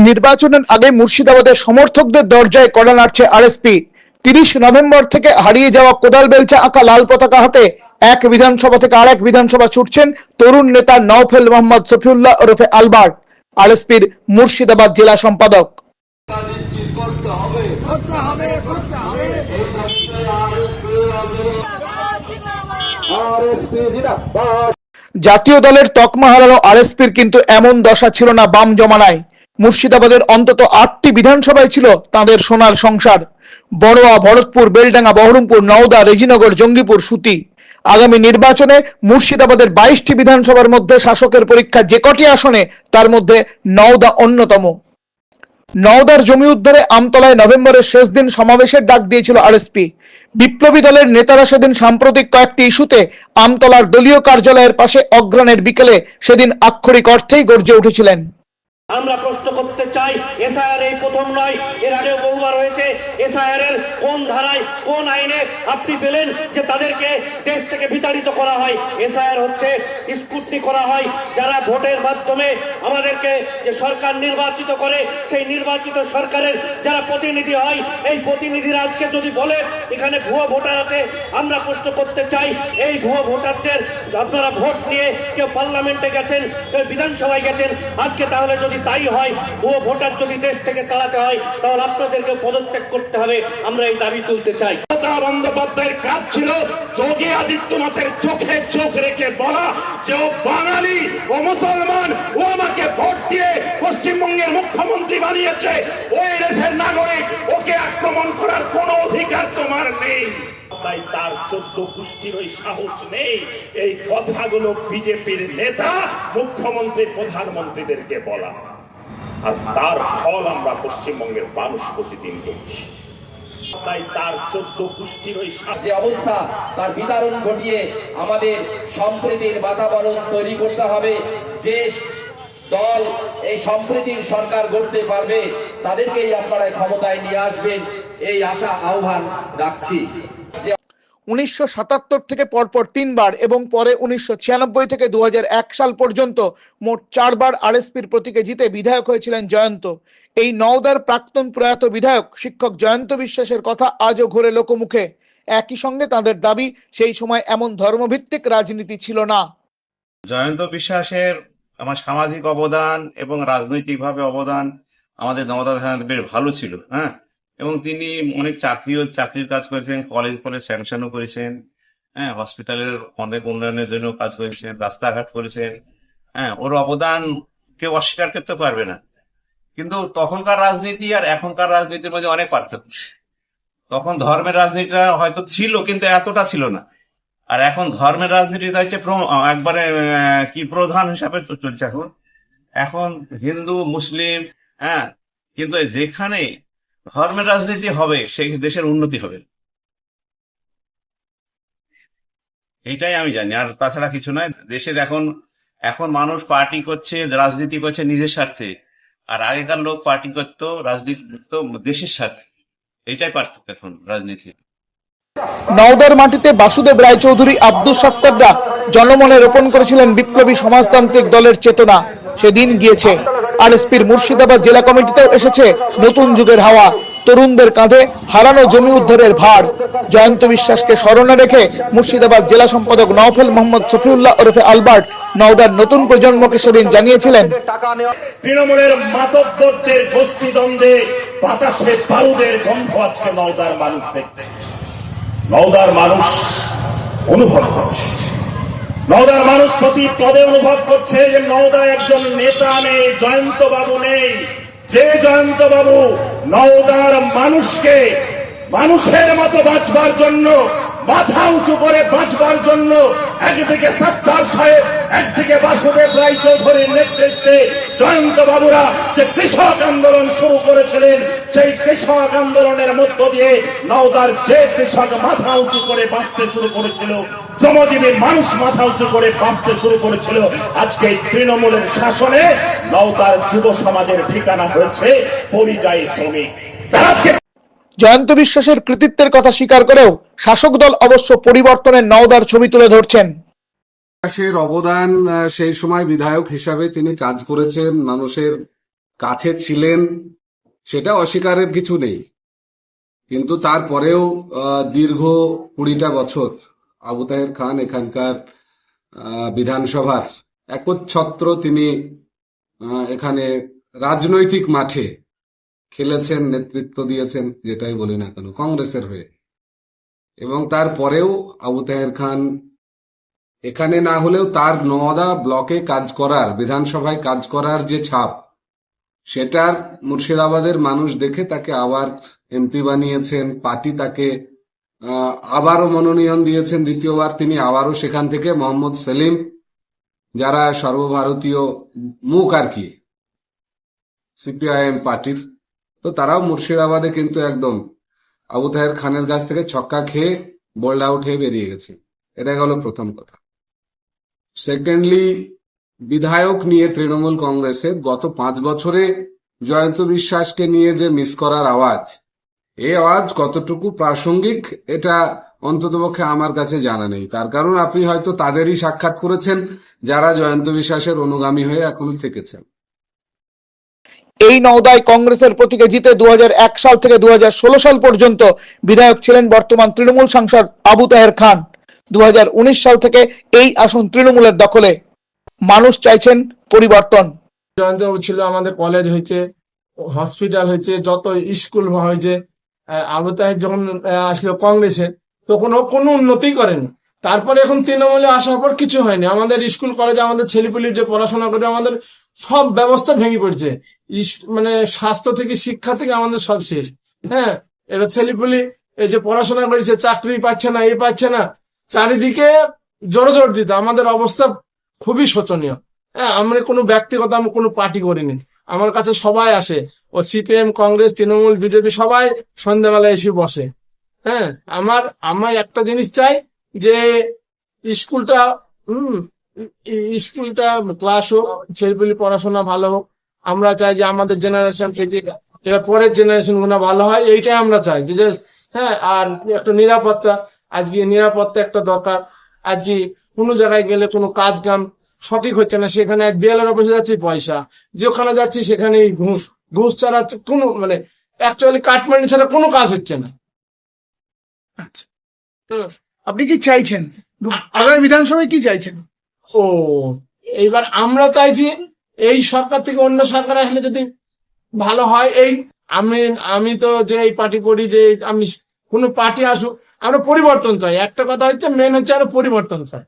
নির্বাচনের আগে মুর্শিদাবাদের সমর্থকদের দরজায় কড়া নাড়ছে আরএসপি। ৩০ নভেম্বর থেকে হারিয়ে যাওয়া কোদাল বেলচা আঁকা লাল পতাকা হাতে এক বিধানসভা থেকে আরেক বিধানসভা ছুটছেন তরুণ নেতা নওফেল মোহাম্মদ সফিউল্লাহ ওরফে আলবার্ট, আরএসপির মুর্শিদাবাদ জেলা সম্পাদক। জাতীয় দলের তকমা হারানো আরএসপির কিন্তু এমন দশা ছিল না বাম জমানায়। মুর্শিদাবাদের অন্তত ৮টি বিধানসভায় ছিল তাদের সোনার সংসার। বড়োয়া, ভরতপুর, বেলডাঙ্গা, বহরমপুর, নওদা, রেজিনগর, জঙ্গিপুর, সুতি। আগামী নির্বাচনে মুর্শিদাবাদের ২২টি বিধানসভার মধ্যে শাসকের পরীক্ষা যে কটি আসনে তার মধ্যে নওদা অন্যতম। নওদার জমি উদ্ধারে আমতলায় নভেম্বরের শেষ দিন সমাবেশের ডাক দিয়েছিল আরএসপি। বিপ্লবী দলের নেতারা সেদিন সাম্প্রতিক কয়েকটি ইস্যুতে আমতলার দলীয় কার্যালয়ের পাশে অগ্রহায়ণের বিকেলে সেদিন আক্ষরিক অর্থেই গর্জে উঠেছিলেন। আমরা প্রশ্ন করতে চাই, এসআইআর এই প্রথম নয়, এর আগেও বহুবার হয়েছে। এসআইআর এর কোন ধারায়, কোন আইনে আপনি পেলেন যে তাদেরকে দেশ থেকে বিতাড়িত করা হয়? এসআইআর হচ্ছে স্ক্রুটনি করা হয়, যারা ভোটের মাধ্যমে আমাদেরকে যে সরকার নির্বাচিত করে, সেই নির্বাচিত সরকারের যারা প্রতিনিধি হয়, এই প্রতিনিধিরা আজকে যদি বলে এখানে ভুয়ো ভোটার আছে, আমরা প্রশ্ন করতে চাই এই ভুয়ো ভোটারদের আপনারা ভোট নিয়ে কেউ পার্লামেন্টে গেছেন, কেউ বিধানসভায় গেছেন, আজকে তাহলে যদি তাই হয়, ভুয়ো ভোটার যদি দেশ থেকে তাড়াতে হয়, তাহলে আপনাদেরকে পদত্যাগ করতে হবে। আমরা এই দাবি তুলতে চাই। মমতা বন্দ্যোপাধ্যায়ের কাজ ছিল যোগী আদিত্যনাথের চোখে চোখ রেখে বলা যে ও বাঙালি, ও মুসলমান, ও আমাকে ভোট দিয়ে পশ্চিমবঙ্গের মুখ্যমন্ত্রী বানিয়েছে, ওই দেশের নাগরিক, ওকে আক্রমণ করার কোনো অধিকার তোমার নেই। তাই তার 14 গোষ্ঠীর ওই সাহস নেই এই কথাগুলো বিজেপির নেতা, মুখ্যমন্ত্রী, প্রধানমন্ত্রীদেরকে বলা। আর তার ফল আমরা পশ্চিমবঙ্গের মানুষ প্রতিদিন দেখছি। তাই তার 14 গোষ্ঠীর ওই যে অবস্থা, তার বিতরণ ঘটিয়ে আমাদের সম্প্রীতির বাতাবরণ তৈরি করতে হবে। যে দল এই সম্প্রীতির সরকার গড়তে পারবে তাদেরকেই আপনারা ক্ষমতায় নিয়ে আসবেন, এই আশা আহ্বান রাখছি। ১৯৭৭ থেকে পরপর ৩ বার এবং পরে ১৯৯৬ থেকে ২০০১ সাল পর্যন্ত মোট ৪ বার আরএসপির প্রতীকে জিতে বিধায়ক হয়েছিলেন জয়ন্ত। এই নওদার প্রাক্তন প্রয়াত বিধায়ক শিক্ষক জয়ন্ত বিশ্বাসের কথা আজও ঘোরে লোকমুখে। একই সঙ্গে তাদের দাবি সেই সময় এমন ধর্মভিত্তিক রাজনীতি ছিল না। জয়ন্ত বিশ্বাসের আমার সামাজিক অবদান এবং রাজনৈতিকভাবে অবদান আমাদের নওদা থানাতে বেশ ভালো ছিল। এবং তিনি অনেক চাকরির কাজ করেছেন, কলেজ স্যাংশনও করেছেন, হসপিটালের অনেক উন্নয়নের জন্য কাজ করেছেন, রাস্তাঘাট করেছেন। ওর অবদান কেউ অস্বীকার করতে পারবে না। কিন্তু তখনকার রাজনীতি আর এখনকার রাজনীতির মধ্যে অনেক পার্থক্য। তখন ধর্মের রাজনীতিটা হয়তো ছিল কিন্তু এতটা ছিল না, আর এখন ধর্মের রাজনীতিটা হচ্ছে একবারে কি প্রধান হিসাবে চলছে। এখন হিন্দু মুসলিম, কিন্তু যেখানে ধর্মের রাজনীতি হবে সেই দেশের উন্নতি হবে, এইটাই আমি জানি, আর তাছাড়া কিছু নয়। দেশের এখন মানুষ পার্টি করছে, রাজনীতি করছে নিজের স্বার্থে, আর আগেকার লোক পার্টি করতো, রাজনীতি করতো দেশের স্বার্থে। এইটাই পার্থক্য এখন রাজনীতি। নওদার মাটিতে বাসুদেব রায়চৌধুরী, আব্দুস সাত্তাররা জনমনে রোপণ করেছিলেন বিপ্লবী সমাজতান্ত্রিক দলের চেতনা। সেদিন গিয়েছে। আরএসপির মুর্শিদাবাদ জেলা কমিটিতেও এসেছে নতুন যুগের হাওয়া। তরুণদের কাঁধে হারানো জমি উদ্ধারের ভার। জয়ন্ত বিশ্বাসকে স্মরণে রেখে মুর্শিদাবাদ জেলা সম্পাদক নওফেল মোহাম্মদ সফিউল্লাহ ওরফে আলবার্ট নওদার নতুন প্রজন্মকে সেদিন জানিয়েছিলেন, তৃণমূলের মাতব্বরদের গোষ্ঠীদ্বন্দ্বে বাতাসে বারুদের গন্ধ আজকে নওদার মানুষ দেখতে, নওদার মানুষ অনুভব করছে। নওদার মানুষ প্রতি পদে অনুভব করছে যে নওদায় একজন নেতা নেই, জয়ন্ত বাবু নেই। যে জয়ন্ত বাবু নওদার মানুষকে মানুষের মতো বাঁচবার জন্য, মাথা উঁচু করে বাঁচবার জন্য, একদিকে সত্তার সাহেব, একদিকে বাসুদেব রায়চৌধুরীর নেতৃত্বে জয়ন্ত বাবুরা যে কৃষক আন্দোলন শুরু করেছিলেন, সেই কৃষক আন্দোলনের মধ্য দিয়ে নওদার যে কৃষক মাথা উঁচু করে বাঁচতে শুরু করেছিল, শ্রমজীবী মানুষ মাথা উঁচু করে বাঁচতে শুরু করেছিল, আজকে তৃণমূলের শাসনে নওদার যুব সমাজের ঠিকানা হয়েছে পরিযায়ী শ্রমিক। জয়ন্ত বিশ্বাসের কৃতিত্বের কথা স্বীকার করেও শাসক দল অবশ্য পরিবর্তনের নওদার ছবি তুলে ধরছেন। বিশ্বাসের অবদান, সেই সময় বিধায়ক হিসাবে তিনি কাজ করেছেন, মানুষের কাছে ছিলেন সেটা অস্বীকারের কিছু নেই, কিন্তু তারপরেও দীর্ঘ 20টা বছর আবু তাহের খান এখানকার বিধানসভার একচ্ছত্র তিনি এখানে রাজনৈতিক মাঠে খেলেছেন, নেতৃত্ব দিয়েছেন, যেটাই বলি না কেন, কংগ্রেসের হয়ে। এবং তারপরেও আবু তাহের খান এখানে না হলেও তার নওদা ব্লকে কাজ করার, বিধানসভায় কাজ করার যে ছাপ, সেটার মুর্শিদাবাদের মানুষ দেখে তাকে আবার এমপি বানিয়েছেন। পার্টি তাকে আবারও মনোনয়ন দিয়েছেন দ্বিতীয়বার। তিনি আবারও সেখান থেকে মোহাম্মদ সেলিম, যারা সর্বভারতীয় মুখ আর কি সিপিআইএম পার্টির, তো তারাও মুর্শিদাবাদে কিন্তু একদম আবু তাহের খানের কাছ থেকে ছক্কা খেয়ে বোল্ড আউট হয়ে বেরিয়ে গেছে। এটা গেল প্রথম কথা। সেকেন্ডলি, বিধায়ক নিয়ে তৃণমূল কংগ্রেসের গত 5 বছরে জয়ন্ত বিশ্বাসকে নিয়ে যে মিস করার আওয়াজ, এই আওয়াজ কতটুকু প্রাসঙ্গিক এটা অন্ততপক্ষে আমার কাছে জানা নেই। তার কারণ আপনি হয়তো তাদেরই সাক্ষাৎ করেছেন যারা জয়ন্ত বিশ্বাসের অনুগামী হয়ে এখনো থেকেছেন। এই নওদায় কংগ্রেসের প্রতীকে জিতে 2001 সাল থেকে 2016 সাল পর্যন্ত বিধায়ক ছিলেন বর্তমান তৃণমূল সাংসদ আবু তাহের খান। 2019 সাল থেকে এই আসন তৃণমূলের দখলে। মানুষ চাইছেন পরিবর্তন। জয়ন্তবাবু ছিল, আমাদের কলেজ হয়েছে, হসপিটাল হয়েছে, যত স্কুল হয়েছে। আবু তাহের যখন আসলো কংগ্রেসে তখন ও কোনো উন্নতি করেনি। তারপরে এখন তৃণমূলে আসার পর কিছু হয়নি। আমাদের স্কুল কলেজ, আমাদের ছেলেপুলির যে পড়াশোনা করে, আমাদের সব ব্যবস্থা ভেঙে পড়ছে। মানে স্বাস্থ্য থেকে, শিক্ষা থেকে আমাদের সব শেষ। হ্যাঁ, এবার ছেলেপুলি এই যে পড়াশোনা করেছে, চাকরি পাচ্ছে না, পাচ্ছে না, চারিদিকে জোর দিত। আমাদের অবস্থা খুবই শোচনীয়। হ্যাঁ, আমরা কোনো ব্যক্তিগত, আমি কোনো পার্টি করিনি। আমার কাছে সবাই আসে, ও সিপিএম, কংগ্রেস, তৃণমূল, বিজেপি, সবাই সন্ধ্যাবেলায় এসে বসে। হ্যাঁ, আমার একটা জিনিস চাই যে স্কুলটা ক্লাস হোক, ছেলেপুলি পড়াশোনা ভালো হোক। আমরা চাই যে আমাদের জেনারেশন থেকে এবার পরের জেনারেশন গুলো ভালো হয়, এইটাই আমরা চাই। যে হ্যাঁ, আর একটা নিরাপত্তা, আজকে নিরাপত্তা একটা দরকার। আজকে কোনো জায়গায় গেলে কোনো কাজ কাম সঠিক হচ্ছে না, সেখানে বিএলআর অফিসে যাচ্ছি পয়সা, যেখানে যাচ্ছি সেখানেই ঘুষ ছাড়া কোনো, মানে অ্যাকচুয়ালি কাটমানি ছাড়া কোনো কাজ হচ্ছে না। আচ্ছা, আপনি কি চাইছেন আগামী বিধানসভায়, কি চাইছেন? ও, এইবার আমরা চাইছি এই সরকার থেকে অন্য সরকার আসলে যদি ভালো হয়। আমি তো যে এই পার্টি করি, যে আমি কোনো পার্টি আসুক, আমরা পরিবর্তন চাই। একটা কথা হচ্ছে, মেন হচ্ছে আমরা পরিবর্তন চাই।